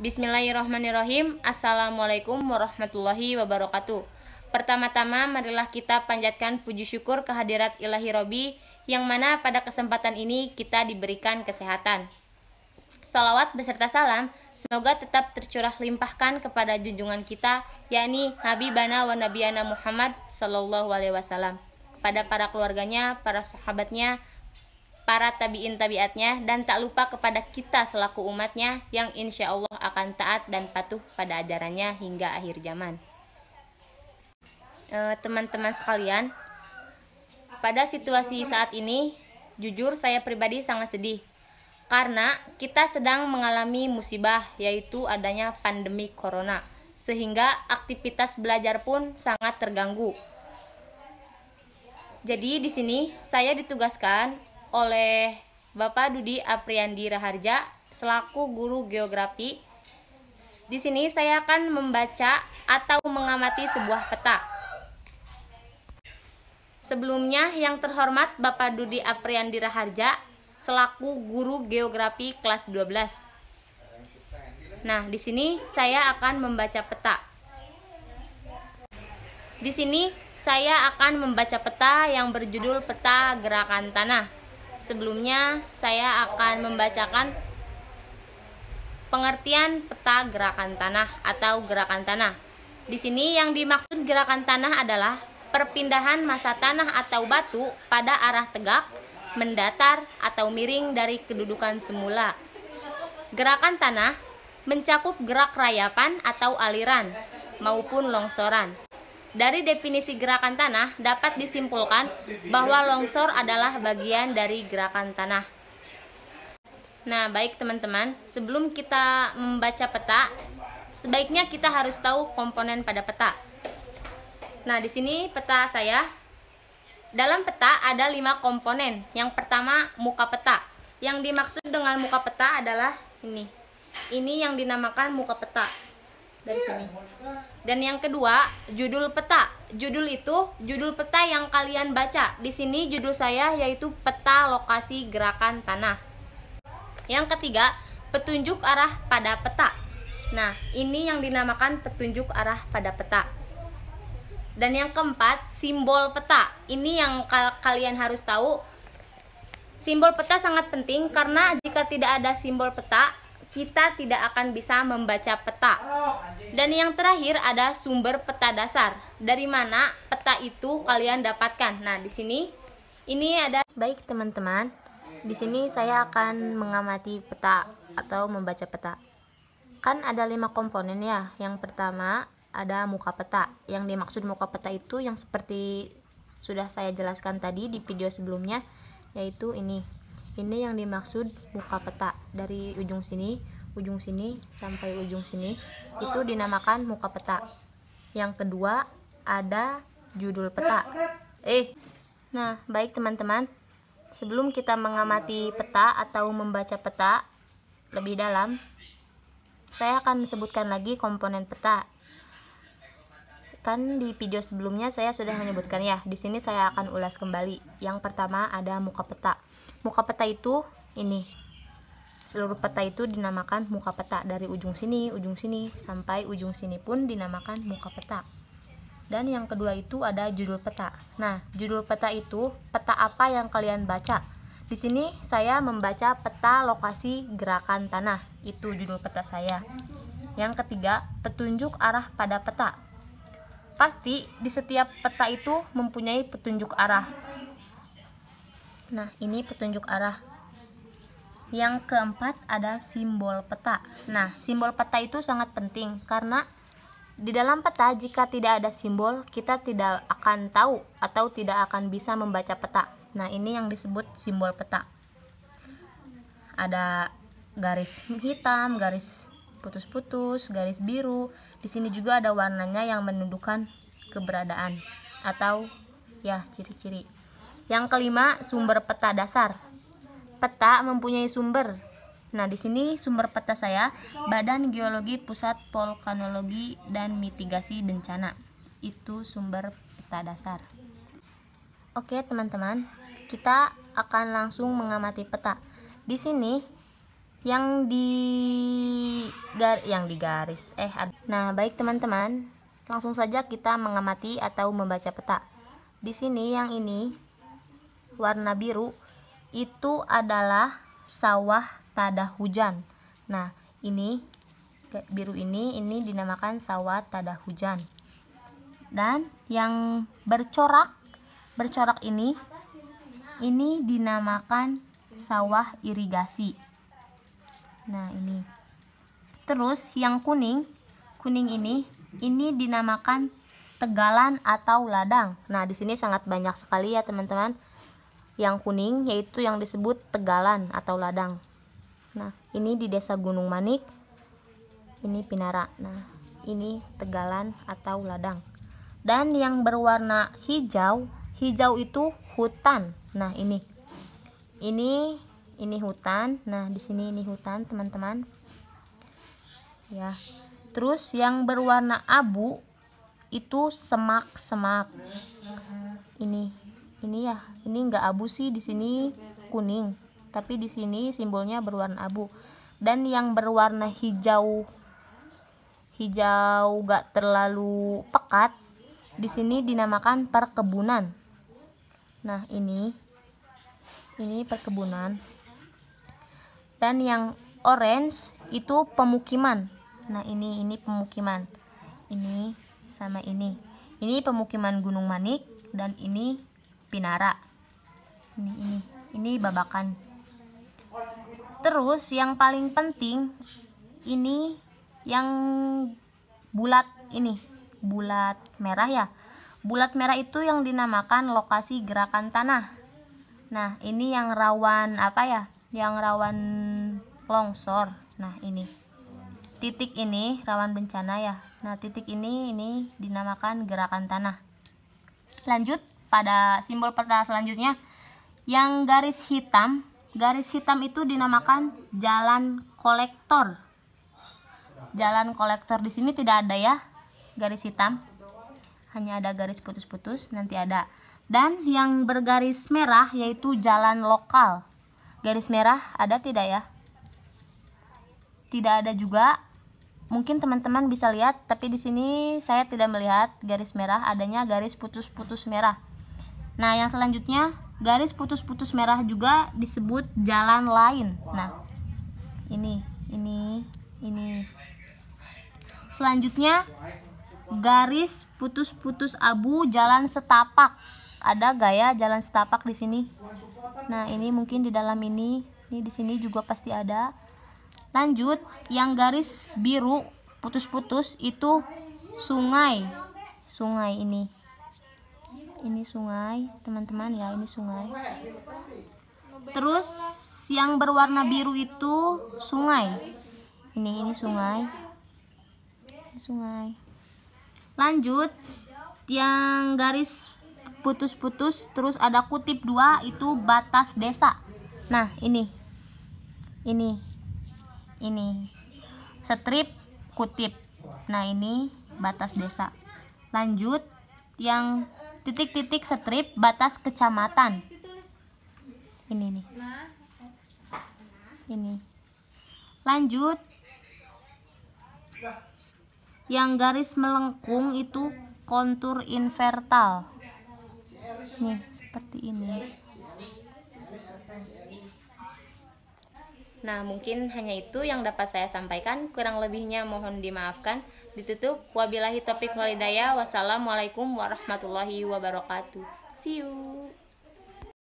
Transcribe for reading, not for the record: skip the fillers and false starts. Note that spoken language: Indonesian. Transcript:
Bismillahirrahmanirrahim. Assalamualaikum warahmatullahi wabarakatuh. Pertama-tama marilah kita panjatkan puji syukur kehadirat Ilahi Robbi, yang mana pada kesempatan ini kita diberikan kesehatan. Salawat beserta salam semoga tetap tercurah limpahkan kepada junjungan kita, yakni Habibana wa Nabiyana Muhammad sallallahu alaihi wasallam, kepada para keluarganya, para sahabatnya, para tabi'in tabi'atnya, dan tak lupa kepada kita selaku umatnya yang insya Allah akan taat dan patuh pada ajarannya hingga akhir zaman. Teman-teman sekalian, pada situasi saat ini, jujur saya pribadi sangat sedih karena kita sedang mengalami musibah, yaitu adanya pandemi corona, sehingga aktivitas belajar pun sangat terganggu. Jadi di sini saya ditugaskan oleh Bapak Dudi Apriandi Raharja selaku guru geografi. Di sini saya akan membaca atau mengamati sebuah peta. Sebelumnya yang terhormat Bapak Dudi Apriandi Raharja selaku guru geografi kelas 12. Nah, di sini saya akan membaca peta. Di sini saya akan membaca peta yang berjudul Peta Gerakan Tanah. Sebelumnya saya akan membacakan pengertian peta gerakan tanah atau gerakan tanah. Di sini yang dimaksud gerakan tanah adalah perpindahan massa tanah atau batu pada arah tegak, mendatar atau miring dari kedudukan semula. Gerakan tanah mencakup gerak rayapan atau aliran maupun longsoran. Dari definisi gerakan tanah dapat disimpulkan bahwa longsor adalah bagian dari gerakan tanah. Nah, baik teman-teman, sebelum kita membaca peta, sebaiknya kita harus tahu komponen pada peta. Nah, di sini peta saya. Dalam peta ada 5 komponen. Yang pertama, muka peta. Yang dimaksud dengan muka peta adalah ini. Ini yang dinamakan muka peta. Dari sini. Dan yang kedua, judul peta. Judul itu judul peta yang kalian baca. Di sini judul saya yaitu peta lokasi gerakan tanah. Yang ketiga, petunjuk arah pada peta. Nah, ini yang dinamakan petunjuk arah pada peta. Dan yang keempat, simbol peta. Ini yang kalian harus tahu. Simbol peta sangat penting karena jika tidak ada simbol peta, kita tidak akan bisa membaca peta. Dan yang terakhir ada sumber peta dasar. Dari mana peta itu kalian dapatkan? Nah, di sini ini ada. Baik teman-teman, di sini saya akan mengamati peta atau membaca peta. Kan ada 5 komponen ya. Yang pertama ada muka peta. Yang dimaksud muka peta itu yang seperti sudah saya jelaskan tadi di video sebelumnya, yaitu ini. Ini yang dimaksud muka peta. Dari ujung sini sampai ujung sini itu dinamakan muka peta. Yang kedua ada judul peta. Nah, baik teman-teman, sebelum kita mengamati peta atau membaca peta lebih dalam, saya akan sebutkan lagi komponen peta. Kan di video sebelumnya saya sudah menyebutkan ya. Di sini saya akan ulas kembali. Yang pertama ada muka peta. Muka peta itu ini. Seluruh peta itu dinamakan muka peta. Dari ujung sini sampai ujung sini pun dinamakan muka peta. Dan yang kedua itu ada judul peta. Nah, judul peta itu peta apa yang kalian baca. Di sini saya membaca peta lokasi gerakan tanah. Itu judul peta saya. Yang ketiga, petunjuk arah pada peta. Pasti di setiap peta itu mempunyai petunjuk arah. Nah, ini petunjuk arah. Yang keempat ada simbol peta. Nah, simbol peta itu sangat penting karena di dalam peta jika tidak ada simbol, kita tidak akan tahu atau tidak akan bisa membaca peta. Nah, ini yang disebut simbol peta. Ada garis hitam, garis putus-putus, garis biru. Di sini juga ada warnanya yang menunjukkan keberadaan atau ya ciri-ciri. Yang kelima, sumber peta dasar. Peta mempunyai sumber. Nah, di sini sumber peta saya Badan Geologi Pusat Vulkanologi dan Mitigasi Bencana. Itu sumber peta dasar. Oke, teman-teman, kita akan langsung mengamati peta. Di sini yang digaris. Nah, baik teman-teman, langsung saja kita mengamati atau membaca peta. Di sini yang ini warna biru itu adalah sawah tada hujan. Nah, ini biru ini dinamakan sawah tada hujan. Dan yang bercorak ini dinamakan sawah irigasi. Nah, ini. Terus yang kuning ini dinamakan tegalan atau ladang. Nah, di sini sangat banyak sekali ya teman-teman. Yang kuning yaitu yang disebut tegalan atau ladang. Nah, ini di Desa Gunung Manik. Ini Pinara. Nah, ini tegalan atau ladang. Dan yang berwarna hijau itu hutan. Nah, ini hutan. Nah, di sini ini hutan, teman-teman. Ya. Terus yang berwarna abu itu semak-semak. Ini ya. Ini enggak abu sih, di sini kuning. Tapi di sini simbolnya berwarna abu. Dan yang berwarna hijau gak terlalu pekat, di sini dinamakan perkebunan. Nah, ini perkebunan. Dan yang orange itu pemukiman. Nah, ini pemukiman. Ini sama ini. Ini pemukiman Gunung Manik dan ini Pinara. Ini Babakan. Terus yang paling penting ini yang bulat bulat merah ya. Bulat merah itu yang dinamakan lokasi gerakan tanah. Nah, ini yang rawan yang rawan longsor. Nah, ini titik ini rawan bencana ya. Nah, titik ini dinamakan gerakan tanah. Lanjut pada simbol peta selanjutnya, yang garis hitam itu dinamakan jalan kolektor. Jalan kolektor di sini tidak ada ya garis hitam, hanya ada garis putus-putus, nanti ada. Dan yang bergaris merah yaitu jalan lokal. Garis merah ada tidak ya? Tidak ada juga. Mungkin teman-teman bisa lihat, tapi di sini saya tidak melihat garis merah, adanya garis putus-putus merah. Nah, yang selanjutnya garis putus-putus merah juga disebut jalan lain. Nah, ini. Selanjutnya garis putus-putus abu jalan setapak. Ada gaya jalan setapak di sini. Nah, ini mungkin di dalam ini di sini juga pasti ada. Lanjut, yang garis biru putus-putus itu sungai. Sungai ini sungai, teman-teman ya, ini sungai. Terus yang berwarna biru itu sungai. Ini sungai. Sungai. Lanjut, yang garis putus-putus terus ada kutip 2 itu batas desa. Nah, ini strip kutip. Nah, ini batas desa. Lanjut, yang titik-titik strip batas kecamatan. Ini. Lanjut, yang garis melengkung itu kontur invertal. Nih, seperti ini. Nah, mungkin hanya itu yang dapat saya sampaikan. Kurang lebihnya mohon dimaafkan. Ditutup. Wabillahi taufiq wal hidayah. Wassalamualaikum warahmatullahi wabarakatuh. See you.